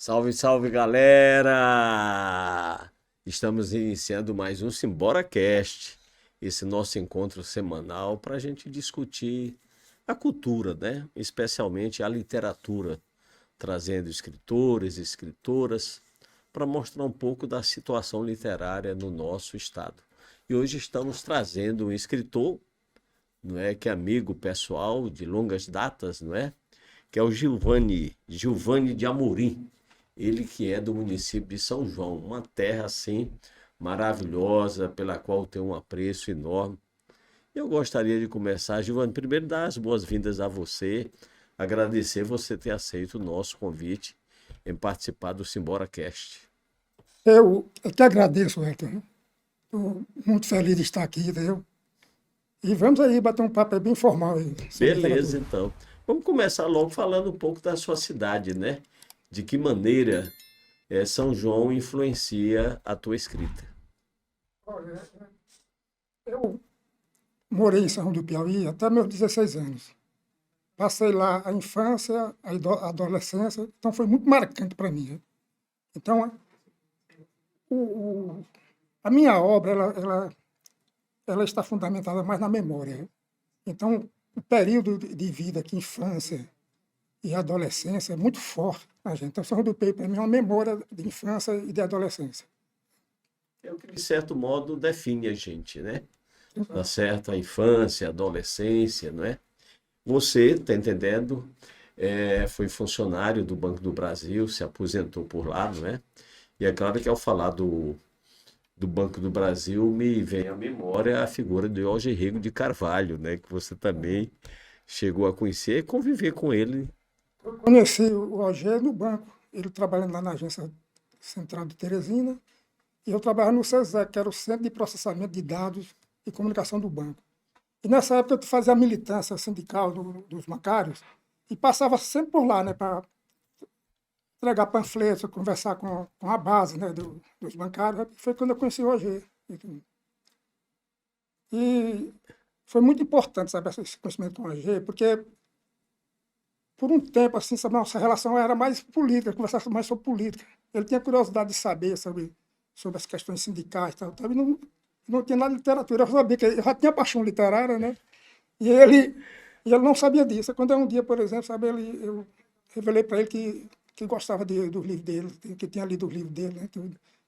Salve, salve, galera! Estamos iniciando mais um SimboraCast, esse nosso encontro semanal para a gente discutir a cultura, né? Especialmente a literatura, trazendo escritores e escritoras para mostrar um pouco da situação literária no nosso estado. E hoje estamos trazendo um escritor, não é, que é amigo pessoal de longas datas, não é? Que é o Gilvani de Amorim. Ele que é do município de São João, uma terra assim maravilhosa, pela qual tenho um apreço enorme. Eu gostaria de começar, Gilvani, primeiro dar as boas-vindas a você, agradecer você ter aceito o nosso convite em participar do SimboraCast. Eu te agradeço, Hector. Estou muito feliz de estar aqui, entendeu? E vamos aí bater um papo aí bem informal aí sobre Beleza, literatura. então. Vamos começar logo falando um pouco da sua cidade, né? De que maneira São João influencia a tua escrita. Olha, eu morei em São João do Piauí até meus 16 anos. Passei lá a infância, a adolescência, então foi muito marcante para mim, né? Então, o, o- a minha obra, ela está fundamentada mais na memória, né? Então, o período de vida que infância e adolescência é muito forte na gente. Então, São João do Piauí, para mim, é uma memória de infância e de adolescência. É o que, de certo modo, define a gente, né? Tá certo? A infância, a adolescência, não é? Você, tá entendendo? Foi funcionário do Banco do Brasil, se aposentou por lá, não é? E é claro que ao falar do Banco do Brasil, me vem à memória a figura de Jorge Rego de Carvalho, né? Que você também chegou a conhecer e conviver com ele. Eu conheci o Rogério no banco, ele trabalhando lá na agência central de Teresina, e eu trabalhava no CESEC, que era o Centro de Processamento de Dados e Comunicação do Banco. E nessa época eu fazia a militância sindical dos bancários e passava sempre por lá, né, para entregar panfletos, conversar com a base, né, dos bancários. Foi quando eu conheci o Rogério. E foi muito importante, sabe, esse conhecimento com o Rogério, porque por um tempo, assim, sabe, nossa relação era mais política, conversava mais sobre política. Ele tinha curiosidade de saber sobre as questões sindicais e tal, e não tinha nada de literatura. Eu sabia que eu já tinha paixão literária, né? E ele não sabia disso. Quando um dia, por exemplo, sabe, eu revelei para ele que gostava dos livros dele, que tinha lido os livros dele, né?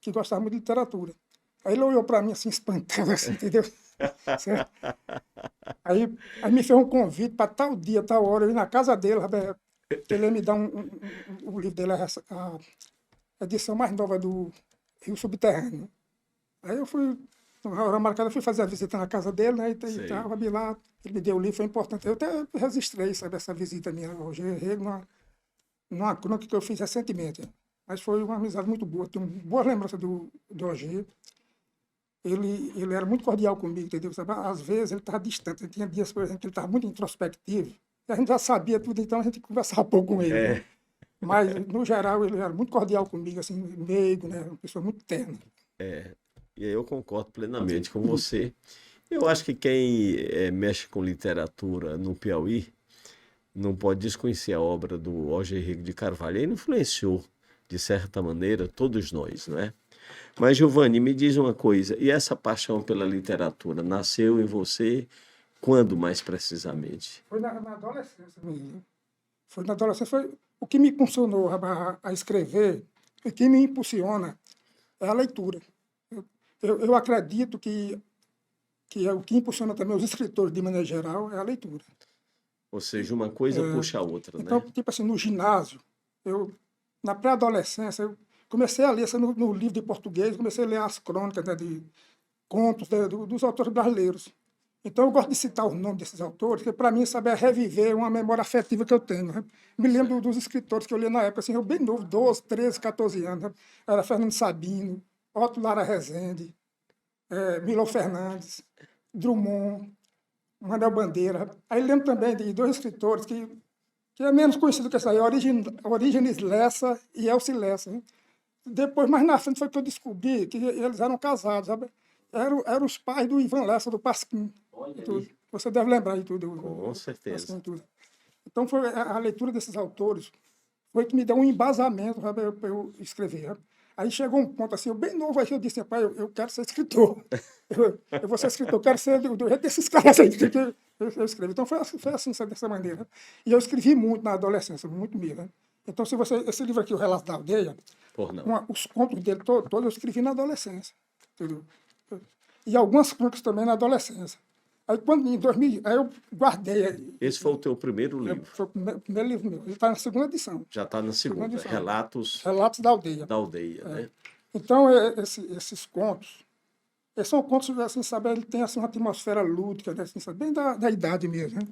Que gostava muito de literatura. Aí ele olhou para mim assim, espantado, assim, entendeu? Certo? Aí me fez um convite para tal dia, tal hora, eu ir na casa dele, rapaz, que ele ia me dar o livro dele, a edição mais nova do Rio Subterrâneo. Aí eu fui, na hora marcada, fui fazer a visita na casa dele, né? E Sei. tal, vi lá, ele me deu o livro, foi importante. Eu até registrei, sabe, essa visita minha ao Rego numa crônica que eu fiz recentemente. Mas foi uma amizade muito boa, tenho boas lembranças do Roger. Ele era muito cordial comigo, entendeu? Sabe? Às vezes ele estava distante, tinha dias, por exemplo, que ele estava muito introspectivo. E a gente já sabia tudo, então a gente conversava pouco com ele, né? É, Mas, no geral, ele era muito cordial comigo, assim, meigo, né? Uma pessoa muito terna. e aí eu concordo plenamente com você. Eu acho que quem mexe com literatura no Piauí não pode desconhecer a obra do Jorge Henrique de Carvalho. Ele influenciou, de certa maneira, todos nós, não é? Mas, Giovanni, me diz uma coisa, e essa paixão pela literatura nasceu em você quando mais precisamente? Foi na adolescência mesmo. Foi na adolescência, foi o que me impulsionou a escrever, o que me impulsiona é a leitura. Eu acredito que é o que impulsiona também os escritores, de maneira geral, é a leitura. Ou seja, uma coisa puxa a outra, Então, né? tipo assim, no ginásio, na pré-adolescência, eu comecei a ler assim, no livro de português, comecei a ler as crônicas, né, de contos, né, dos autores brasileiros. Então, eu gosto de citar os nomes desses autores, porque para mim, sabe, é reviver uma memória afetiva que eu tenho, né? Me lembro Certo. dos escritores que eu li na época, assim, eu bem novo, 12, 13, 14 anos, né? Era Fernando Sabino, Otto Lara Rezende, Milor Fernandes, Drummond, Manuel Bandeira. Aí lembro também de dois escritores que é menos conhecido que essa aí, Orígenes Lessa e Elci Lessa, né? Depois, mais na frente, foi que eu descobri que eles eram casados, sabe? Eram os pais do Ivan Lessa, do Pasquim, e Olha tudo. aí, Você deve lembrar de tudo, com do certeza. Pasquim e tudo. Então, foi a leitura desses autores foi que me deu um embasamento para eu escrever. Sabe? Aí chegou um ponto assim, eu bem novo, aí eu disse, pai, eu quero ser escritor. Eu vou ser escritor, eu quero ser do jeito desses caras aí que eu escrevi. Então foi assim, sabe, dessa maneira. E eu escrevi muito na adolescência, muito mesmo. Né? Então, se você, esse livro aqui, O Relato da Aldeia, Por não. os contos dele todos eu escrevi na adolescência. Entendeu? E algumas crônicas também na adolescência. Aí, quando, em 2000, aí eu guardei. Esse foi o teu primeiro livro. Foi o primeiro livro meu. Ele está na segunda edição. Já está na segunda. edição. Relatos Relatos da Aldeia. da Aldeia, né? Então, esses contos, eles são contos, assim, sabe, ele tem assim, uma atmosfera lúdica, né, assim, sabe, bem da idade mesmo. Né?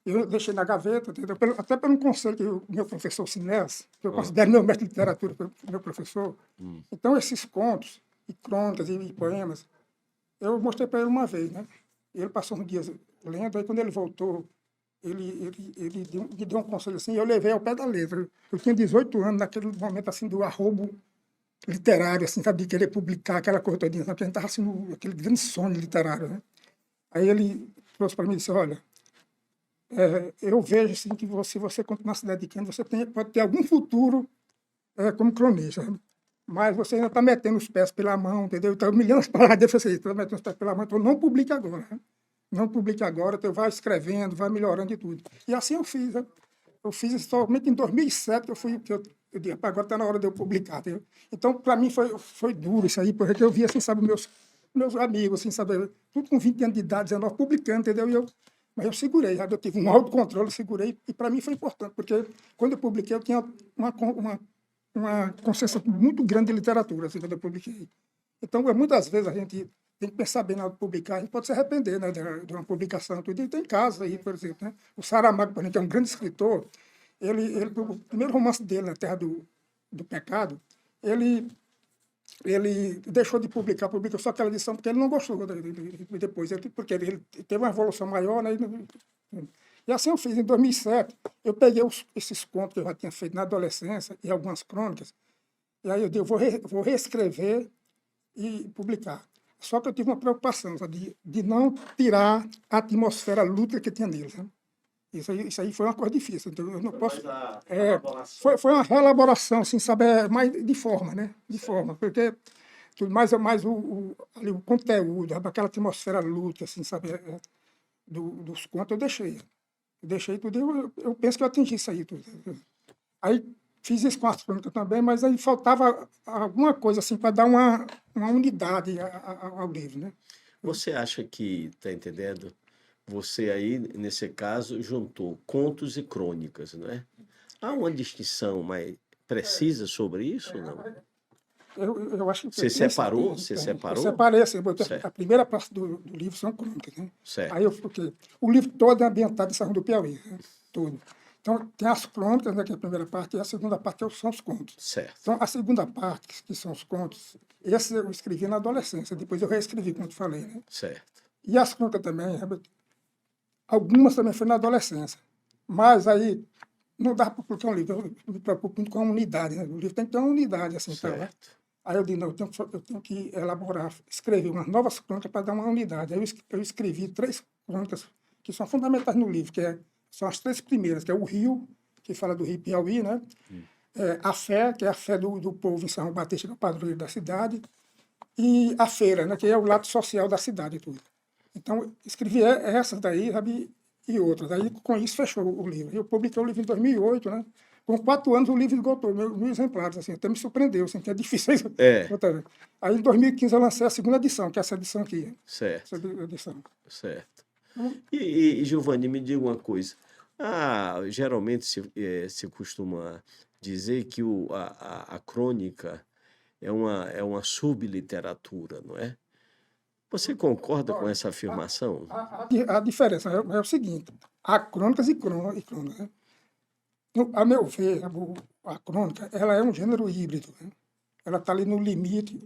Eu deixei na gaveta, entendeu? Até pelo conselho que o meu professor Sinés, que eu considero meu mestre de literatura, meu professor. Então, esses contos, e crônicas, e poemas, eu mostrei para ele uma vez, né? Ele passou uns dias lendo, aí quando ele voltou, ele me deu um conselho assim, e eu levei ao pé da letra. Eu tinha 18 anos, naquele momento assim do arrobo literário, assim, sabe, de querer publicar aquela coisa todinha, sabe? A gente estava assim, aquele grande sonho literário, né? Aí ele trouxe para mim e disse, olha, eu vejo assim, que se você continuar se dedicando, você pode ter algum futuro como cronista, sabe? Mas você ainda está metendo os pés pela mão, entendeu? Então, milhões de palavras, eu falei, está metendo os pés pela mão, então não publique agora, né? Não publique agora, então vai escrevendo, vai melhorando e tudo. E assim eu fiz, né? Eu fiz isso somente em 2007, que eu disse, rapaz, agora está na hora de eu publicar, entendeu? Então, para mim, foi duro isso aí, porque eu via, assim, sabe, meus amigos, assim, sabe, tudo com 20 anos de idade, 19, publicando, entendeu? Mas eu segurei, sabe? Eu tive um autocontrole, segurei, e para mim foi importante, porque quando eu publiquei, eu tinha uma consciência muito grande de literatura, assim, quando eu publiquei. Então, muitas vezes a gente tem que pensar bem na hora de publicar, a gente pode se arrepender, né, de uma publicação. Tudo. E tem casos aí, por exemplo, né? O Saramago, por exemplo, que é um grande escritor, o primeiro romance dele, Na Terra do Pecado, ele deixou de publicar, publicou só aquela edição porque ele não gostou depois, porque ele teve uma evolução maior, né? E assim eu fiz. Em 2007, eu peguei esses contos que eu já tinha feito na adolescência e algumas crônicas, e aí eu disse, vou reescrever e publicar. Só que eu tive uma preocupação, sabe, de não tirar a atmosfera lúdica que tinha nele. Sabe? Isso aí foi uma coisa difícil. Então eu não posso. Foi uma reelaboração, assim, sabe, mais de forma, né? De forma, porque tudo mais ali, o conteúdo, aquela atmosfera lúdica, assim, sabe, dos contos eu deixei. Eu deixei tudo. Eu penso que eu atingi isso aí tudo. Aí fiz isso com as crônicas também, mas aí faltava alguma coisa assim para dar uma unidade ao livro, né? Você acha que, tá entendendo? Você aí, nesse caso, juntou contos e crônicas, não é? Há uma distinção mais precisa sobre isso, não? Eu acho que Você separou? Você separou? Eu separei, assim, Certo. a primeira parte do livro são crônicas, né? Certo. Aí porque o livro todo é ambientado em São João do Piauí, né? Todo. Então, tem as crônicas, né, que é a primeira parte, e a segunda parte são os contos. Certo. Então, a segunda parte, que são os contos, esse eu escrevi na adolescência, depois eu reescrevi, como eu te falei, né? Certo. E as crônicas também, algumas também foi na adolescência. Mas aí não dá para publicar um livro, eu me preocupo muito com a unidade, né? O livro tem que ter uma unidade, assim, então, né? Certo. Aí eu disse, não, eu tenho que elaborar, escrever umas novas crônicas para dar uma unidade. Aí eu escrevi 3 crônicas que são fundamentais no livro, são as 3 primeiras, que é o Rio, que fala do Rio Piauí, né? A Fé, que é a fé do povo em São João Batista, que é o padroeiro da cidade, e a Feira, né? Que é o lado social da cidade e tudo. Então, escrevi essas daí, sabe, e outras. Aí, com isso, fechou o livro. Eu publiquei o livro em 2008, né? Com 4 anos, o livro esgotou, 1.000 exemplares, assim, até me surpreendeu, assim, que é difícil. Aí, em 2015, eu lancei a segunda edição, que é essa edição aqui. Certo. Essa edição. Certo. E Giovanni, me diga uma coisa. Geralmente se costuma dizer que a crônica é uma subliteratura, não é? Você concorda com essa afirmação? A diferença é o seguinte: há crônicas e crônicas. Né? A meu ver, a crônica ela é um gênero híbrido. Né? Ela está ali no limite,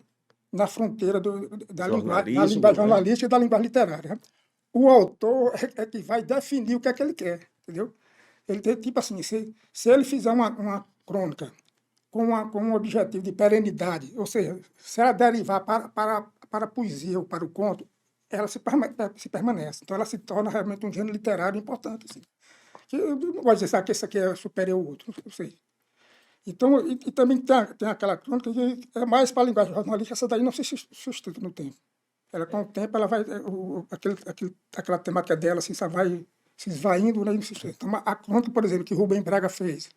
na fronteira da linguagem jornalística e da linguagem literária. Né? O autor é que vai definir o que é que ele quer, entendeu? Ele tem, tipo assim, se ele fizer uma crônica com um objetivo de perenidade, ou seja, se ela derivar para a poesia ou para o conto, ela se permanece. Então, ela se torna realmente um gênero literário importante. Assim. Eu não gosto de dizer que esse aqui é superior ao outro, não sei. Então, e também tem aquela crônica que é mais para a linguagem jornalística, essa daí não se sustenta no tempo. Ela, com o tempo, ela vai, aquela temática dela, assim, só vai se esvaindo, né? Então, a crônica, por exemplo, que Rubem Braga fez,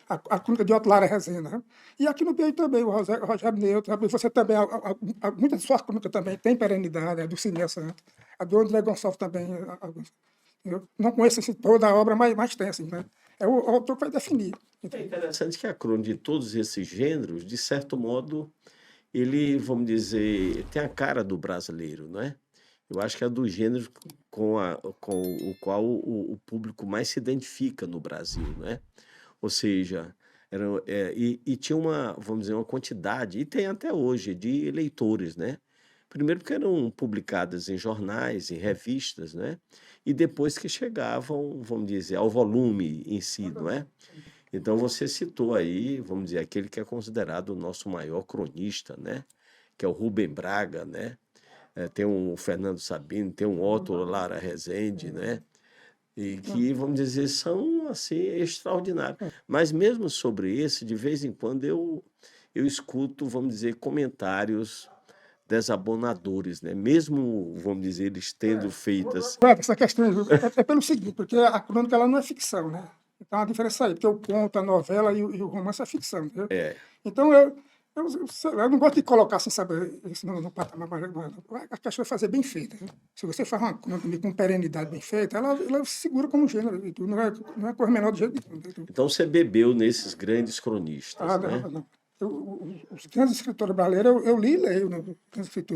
a crônica de Otto Lara Rezende, né? E aqui no meio também, o Rogério Neto, você também, muitas suas crônicas também tem perenidade, a do Ciné Santos, a do André Gonçalves também, eu não conheço assim, toda a obra, mas tem, assim, né? É o autor que vai definir. É interessante que a crônica de todos esses gêneros, de certo modo, ele, vamos dizer, tem a cara do brasileiro, não é? Eu acho que é dos gêneros com o qual o público mais se identifica no Brasil, não é? Ou seja, e tinha uma, vamos dizer, uma quantidade, e tem até hoje, de leitores, né? Primeiro porque eram publicadas em jornais, em revistas, né? E depois que chegavam, vamos dizer, ao volume em si, não é? Então você citou aí, vamos dizer, aquele que é considerado o nosso maior cronista, né? Que é o Rubem Braga, né? Tem um Fernando Sabino, tem um Otto Lara Rezende, né? E que, vamos dizer, são assim extraordinários. Mas mesmo sobre esse, de vez em quando eu escuto, vamos dizer, comentários desabonadores, né? Mesmo, vamos dizer, eles tendo feitas. Essa questão é pelo seguinte, porque a crônica ela não é ficção, né? Então a diferença aí, porque o conto, a novela e o romance é ficção, entendeu? Então eu não gosto de colocar assim, sabe, isso no patamar, a questão é fazer bem feita, né? Se você faz uma crônica com perenidade bem feita, ela se segura como gênero, e tudo, não é coisa menor do jeito nenhum. Então você bebeu nesses grandes cronistas, né? Não. Os grandes escritores brasileiros, eu li e leio, né?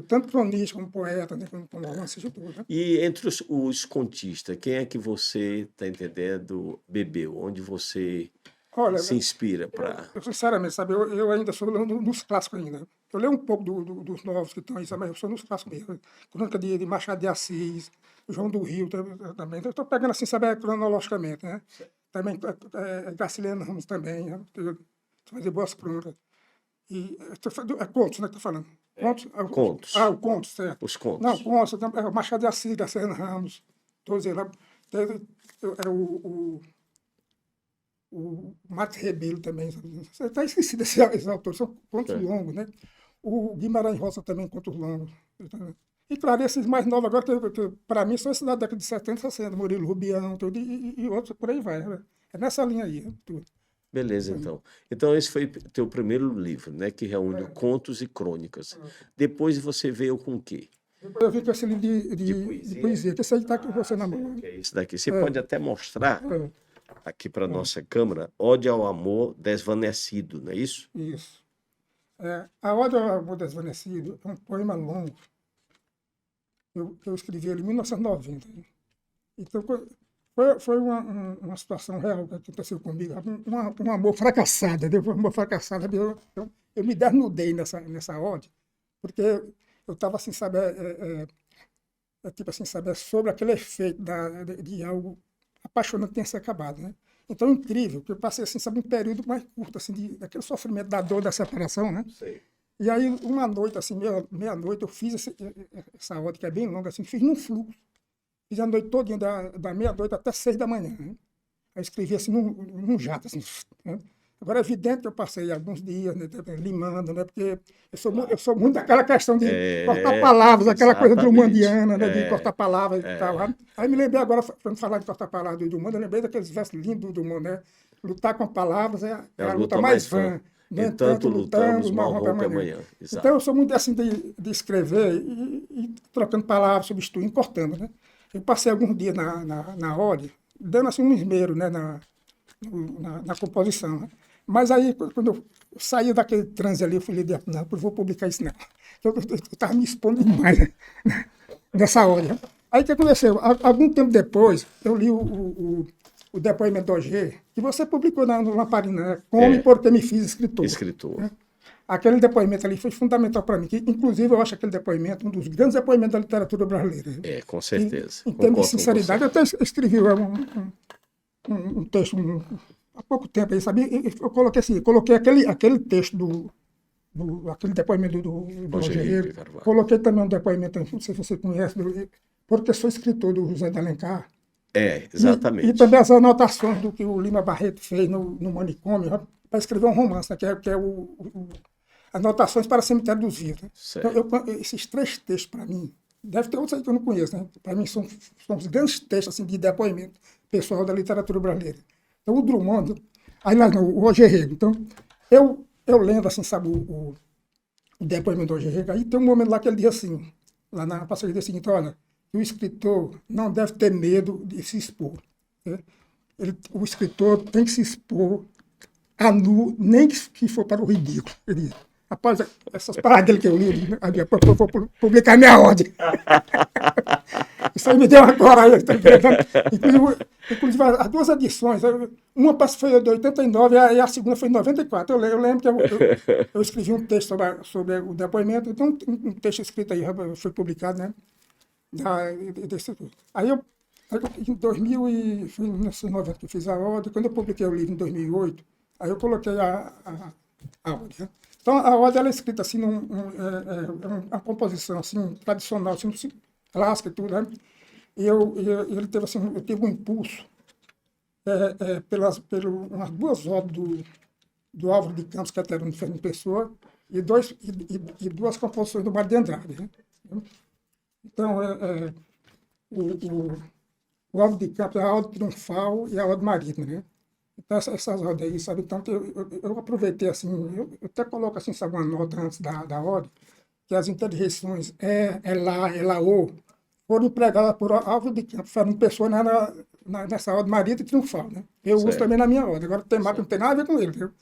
Tanto cronista como poeta, né? Como romancista, tudo, né? E entre os contistas, quem é que você, está entendendo, bebeu? Onde você Olha, se inspira para... eu sinceramente, sabe, eu ainda sou nos clássicos ainda. Eu leio um pouco dos novos que estão aí, mas eu sou nos clássicos mesmo. Crônica de Machado de Assis, João do Rio também. Eu estou pegando assim, sabe, cronologicamente, né? Também Graciliano Ramos também, né? Fazer boas crônicas. E contos, né, que tá falando? Contos? Contos. O contos, certo. Os contos. Não, contos, Machado de Assis, Graciliano Ramos, todos eles lá. O Marcos Rebelo também. Você está esquecido desses autores, são contos longos, né? O Guimarães Rosa também, contos longos. E claro, esses mais novos agora, que para mim, são esses da década de 70, 60, Murilo Rubião, tudo, e outros por aí vai. Né? É nessa linha aí, tudo. Beleza, então. Então, esse foi teu primeiro livro, né? Que reúne contos e crônicas. Depois você veio com o quê? Depois eu vi com esse livro de poesia, que esse aí está com você na mão. Que é esse daqui. Você pode até mostrar aqui para a nossa câmera, Ode ao Amor Desvanecido, não é isso? Isso. A Ode ao Amor Desvanecido é um poema longo. Eu escrevi ele em 1990. Então, foi uma situação real que aconteceu comigo, um amor fracassado, um amor fracassado. Eu me desnudei nessa ode, porque eu estava assim, sabe, tipo assim, sabe, sobre aquele efeito de algo apaixonante que tinha se acabado, né? Então, incrível, que eu passei, assim, sabe, um período mais curto, assim, daquele sofrimento da dor da separação, né? Sei. E aí, uma noite, assim, meia-noite, eu fiz essa ode, que é bem longa, assim, fiz num fluxo. Fiz a noite todinha, da meia-noite até 6 da manhã. Né? Eu escrevi assim num jato. Assim, né? Agora é evidente que eu passei alguns dias, né, limando, né? Porque eu sou muito daquela questão de cortar palavras, aquela coisa drumondiana, né? De cortar palavras e tal. Aí me lembrei agora, quando falar de cortar palavras do Drummond, eu lembrei daqueles versos lindos do Drummond, né? Lutar com palavras é a luta mais vã. Entanto lutamos, mal rompe amanhã. Então eu sou muito assim de escrever e trocando palavras, substituindo, cortando, né? Eu passei alguns dias na ode, dando assim um esmero, né, na composição. Né? Mas aí, quando eu saí daquele transe ali, eu falei, não, eu vou publicar isso não. Eu estava me expondo demais, né, nessa ode. Né? Aí o que aconteceu? Algum tempo depois, eu li o depoimento do OG, que você publicou no Lamparina, né? Como e por que me fiz escritor. Né? Aquele depoimento ali foi fundamental para mim, que inclusive eu acho aquele depoimento um dos grandes depoimentos da literatura brasileira. Com certeza. Em termos de sinceridade, eu até escrevi um texto há pouco tempo aí, sabia? Eu coloquei assim, aquele texto aquele depoimento do Roger, coloquei também um depoimento, não sei se você conhece, porque sou escritor do José de Alencar. Exatamente. E também as anotações do que o Lima Barreto fez no Manicômio, para escrever um romance, né, que é Anotações para Cemitério dos Vivos. Né? Então, esses 3 textos, para mim, deve ter outros aí que eu não conheço, né? Para mim, são os grandes textos assim, de depoimento pessoal da literatura brasileira. Então, o Drummond, aí lá não, o Roger Rego. Então, eu lendo, assim, sabe, o depoimento do Roger Rego, aí tem um momento lá que ele diz assim, lá na passagem dele seguinte, olha, o escritor não deve ter medo de se expor. Né? O escritor tem que se expor a nu, nem que for para o ridículo. Ele diz, rapaz, essas paradas dele que eu li, eu vou publicar minha ordem. Isso aí me deu agora. Inclusive, as 2 edições, uma foi de 89 e a segunda foi em 94. Eu lembro que eu escrevi um texto sobre o depoimento, então um texto escrito aí foi publicado, né? Aí em 2000 foi em 1990 que eu fiz a ordem, quando eu publiquei o livro em 2008, aí eu coloquei a ordem. Né? Então, a ordem ela é escrita assim, uma composição assim, tradicional, assim, clássica e tudo, né? E ele teve assim, eu tive um impulso pelas 2 obras do Álvaro de Campos, Caetano de Fernando Pessoa, e 2 composições do Mário de Andrade. Né? Então, o Álvaro de Campos é a Ode Triunfal e a Ode Marítima, né? Então, essas ordens aí, sabe? Então, eu aproveitei, assim, eu até coloco, assim, sabe, uma nota antes da ordem, que as interjeições lá, o, foram empregadas por Álvaro de Campos, Fernando Pessoa nessa ordem Marítima e Triunfal, né? Eu uso também na minha ordem. Agora, o temático não tem nada a ver com ele, viu?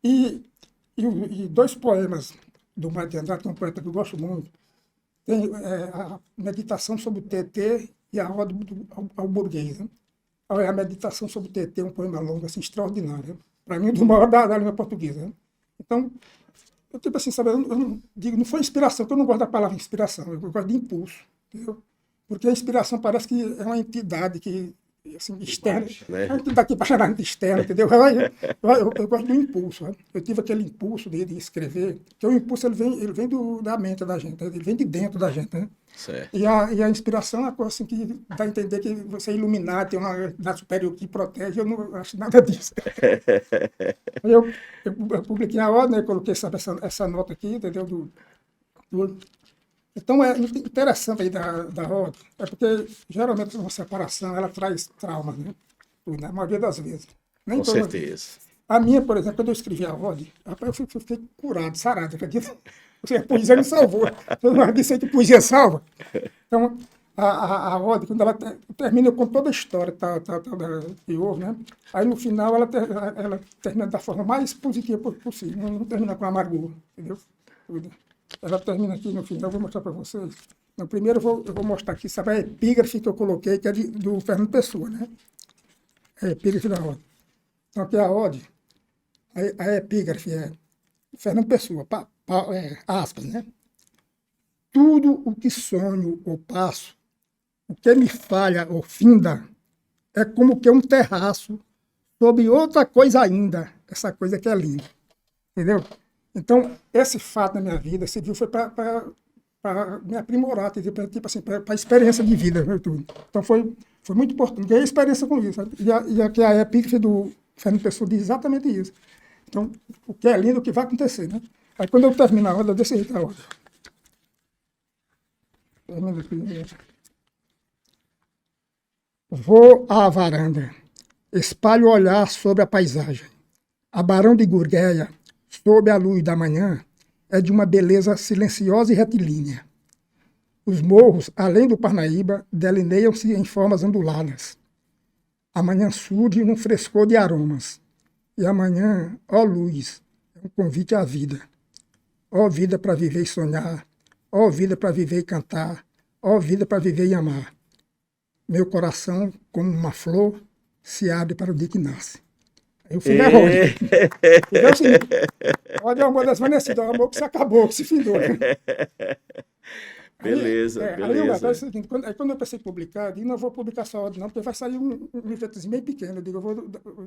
E 2 poemas do Mário de Andrade, que é um poeta que eu gosto muito, tem a Meditação sobre o TT e a Ode ao Burguês, né? A Meditação sobre o TT é um poema longo, assim, extraordinário. Né? Para mim, do maior da língua portuguesa. Né? Então, eu tipo assim, sabe, eu não digo, não foi inspiração, porque eu não gosto da palavra inspiração, eu gosto de impulso, entendeu? Porque a inspiração parece que é uma entidade que, assim, externa, né? Daqui para chegar externa, entendeu? Eu gosto do impulso. Né? Eu tive aquele impulso de escrever, que o impulso ele vem da mente da gente, ele vem de dentro da gente, né? E a inspiração é uma coisa assim que dá a entender que você é iluminado, tem uma entidade superior que protege, eu não acho nada disso. eu publiquei a ordem, né? Coloquei essa nota aqui, entendeu? Então, é interessante aí da ordem, é porque geralmente uma separação, ela traz traumas, né? Na maioria das vezes. Nem Com certeza. A minha, por exemplo, quando eu escrevi a ordem, rapaz, eu fiquei curado, sarado, acredita? A poesia me salvou. Eu não disse que poesia salva. Então, a ordem, quando ela termina com toda a história que houve, né? Aí, no final, ela termina da forma mais positiva possível, não termina com amargura, entendeu? Ela termina aqui no final, eu vou mostrar para vocês. No primeiro, eu vou mostrar aqui, sabe a epígrafe que eu coloquei, que é do Fernando Pessoa, né? A epígrafe da ordem. Então, aqui é a ordem. A epígrafe é Fernando Pessoa, aspas, né? Tudo o que sonho ou passo, o que me falha ou finda, é como que um terraço sobre outra coisa ainda. Essa coisa que é linda. Entendeu? Então, esse fato na minha vida, esse foi para me aprimorar, tipo assim, para a experiência de vida. Né, tudo. Então, foi muito importante. Ganhei experiência com isso. Sabe? E aqui a epígrafe do Fernando Pessoa diz exatamente isso. Então, o que é lindo, o que vai acontecer, né? Aí, quando eu terminar a ordem, eu deixo a ordem. Vou à varanda, espalho o olhar sobre a paisagem. A Barão de Gurgueia, sob a luz da manhã, é de uma beleza silenciosa e retilínea. Os morros, além do Parnaíba, delineiam-se em formas onduladas. A manhã surge num frescor de aromas. E amanhã, ó luz, é um convite à vida. Ó vida para viver e sonhar. Ó vida para viver e cantar. Ó vida para viver e amar. Meu coração, como uma flor, se abre para o dia que nasce. Aí o fim é ordem. É o seguinte, ordem é uma das vanecidas, é um amor que se acabou, que se findou. Né? Beleza, beleza. Aí, o seguinte, quando eu pensei em publicar, eu digo, não vou publicar só ordem não, porque vai sair um livretozinho bem pequeno. Eu digo, eu vou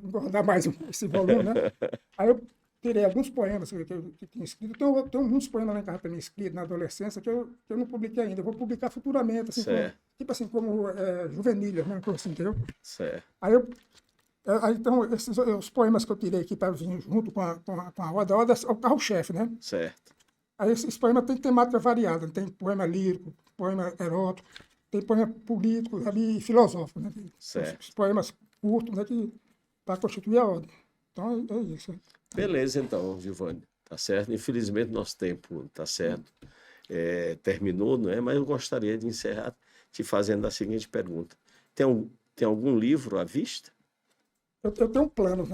engordar mais esse volume, né? Aí eu tirei alguns poemas que eu tinha escrito. Tem muitos poemas lá em casa também escritos na adolescência que eu não publiquei ainda. Eu vou publicar futuramente, assim, tipo assim, como juvenilha, né? Assim, entendeu? Certo. Aí Aí, então, os poemas que eu tirei aqui para vir junto com a Oda é o carro-chefe, né? Certo. Aí esses poemas têm temática variada, tem poema lírico, poema erótico, tem poema político ali, e filosófico, né? Certo. Os poemas curtos, né, para constituir a Oda. Então, é isso. Beleza, então, Giovanni. Tá certo? Infelizmente, nosso tempo, tá certo, terminou, não é? Mas eu gostaria de encerrar te fazendo a seguinte pergunta. Tem algum livro à vista? Eu tenho um plano,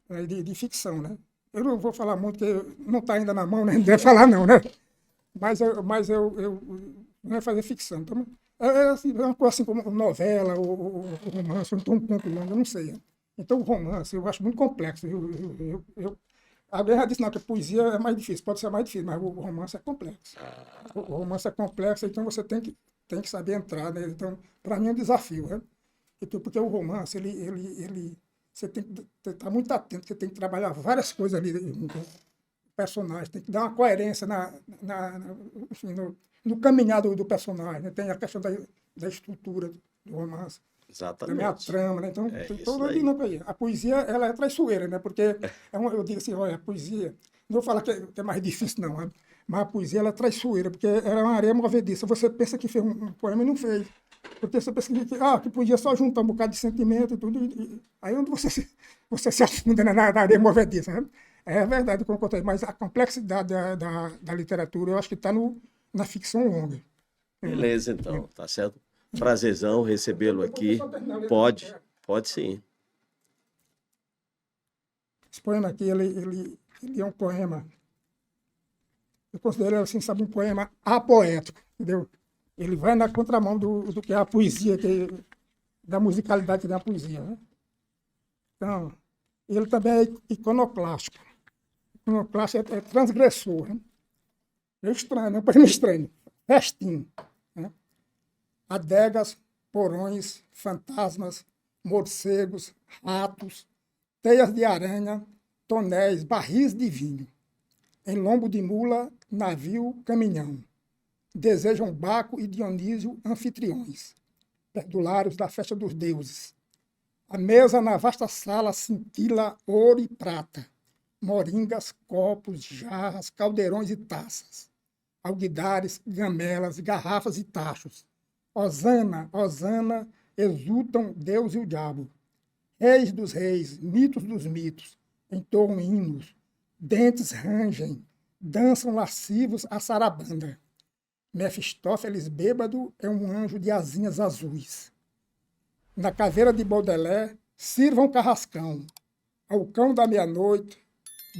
né, de ficção, né? Eu não vou falar muito, porque não está ainda na mão, né? Não deve falar não, né? Mas eu não é fazer ficção. Então, assim, é uma coisa assim como novela, ou romance, ou então um conto longo, eu não sei. Né? Então, o romance eu acho muito complexo. Alguém já disse, não, que a poesia é mais difícil, pode ser mais difícil, mas o romance é complexo. O romance é complexo, então você tem que saber entrar, né? Então, para mim é um desafio, né? Então, porque o romance, você tem que estar muito atento, você tem que trabalhar várias coisas ali, personagem, tem que dar uma coerência enfim, no caminhar do personagem, né? Tem a questão da estrutura do romance, da minha Exatamente. trama, né? Então, tem Isso toda a daí. dinâmica aí. A poesia, ela é traiçoeira, né? Porque eu digo assim, olha, a poesia, não vou falar que é mais difícil, não, né? Mas a poesia, ela é traiçoeira, porque ela é uma areia movediça. Você pensa que fez um poema e não fez. Porque você pensa que podia só juntar um bocado de sentimento e tudo, aí onde você se afunda na areia movediça, né? É verdade, como eu contei, mas a complexidade da literatura, eu acho que está na ficção longa. Beleza, então, tá certo? Prazerzão recebê-lo aqui. Só terminar a letra. Pode sim. Esse poema aqui, ele é um poema, eu considero assim, sabe, um poema apoético, entendeu? Ele vai na contramão do que é a poesia, da musicalidade que tem a poesia, né? Então, ele também é iconoclástico. Iconoclástico é transgressor, né? É estranho, é um poema estranho. Festim, né? Adegas, porões, fantasmas, morcegos, ratos, teias de aranha, tonéis, barris de vinho. Em lombo de mula, navio, caminhão. Desejam Baco e Dionísio anfitriões, perdulários da festa dos deuses. A mesa na vasta sala cintila ouro e prata, moringas, copos, jarras, caldeirões e taças, alguidares, gamelas, garrafas e tachos. Hosana, Hosana, exultam Deus e o diabo. Reis dos reis, mitos dos mitos, entoam hinos, dentes rangem, dançam lascivos a sarabanda. Mefistófeles bêbado é um anjo de asinhas azuis. Na caveira de Baudelaire, sirvam carrascão. Ao cão da meia-noite,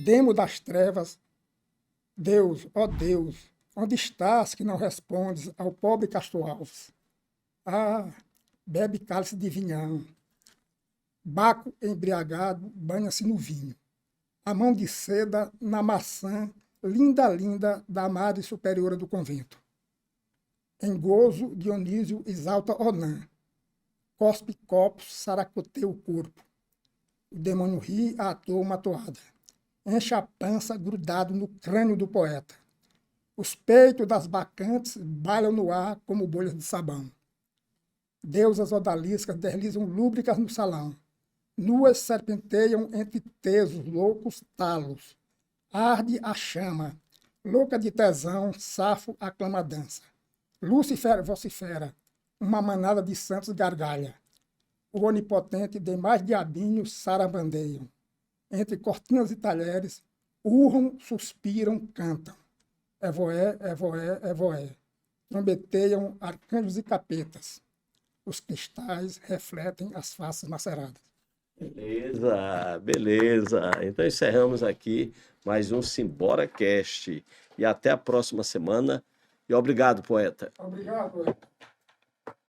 demo das trevas. Deus, ó Deus, onde estás que não respondes ao pobre Castro Alves? Ah, bebe cálice de vinhão. Baco embriagado banha-se no vinho. A mão de seda na maçã, linda, linda, da madre superiora do convento. Em gozo, Dionísio exalta Onã. Cospe copos, saracoteia o corpo. O demônio ri à toa uma toada. Enche a pança grudado no crânio do poeta. Os peitos das bacantes bailam no ar como bolhas de sabão. Deusas odaliscas deslizam lúbricas no salão. Nuas serpenteiam entre tesos, loucos talos. Arde a chama. Louca de tesão, Safo aclama a dança. Lúcifer vocifera, uma manada de santos gargalha. O onipotente demais diabinhos sarabandeiam. Entre cortinas e talheres, urram, suspiram, cantam. Evoé, evoé, evoé. Trombeteiam arcanjos e capetas. Os cristais refletem as faces maceradas. Beleza, beleza. Então encerramos aqui mais um Simbora Cast. E até a próxima semana. E obrigado, poeta. Obrigado.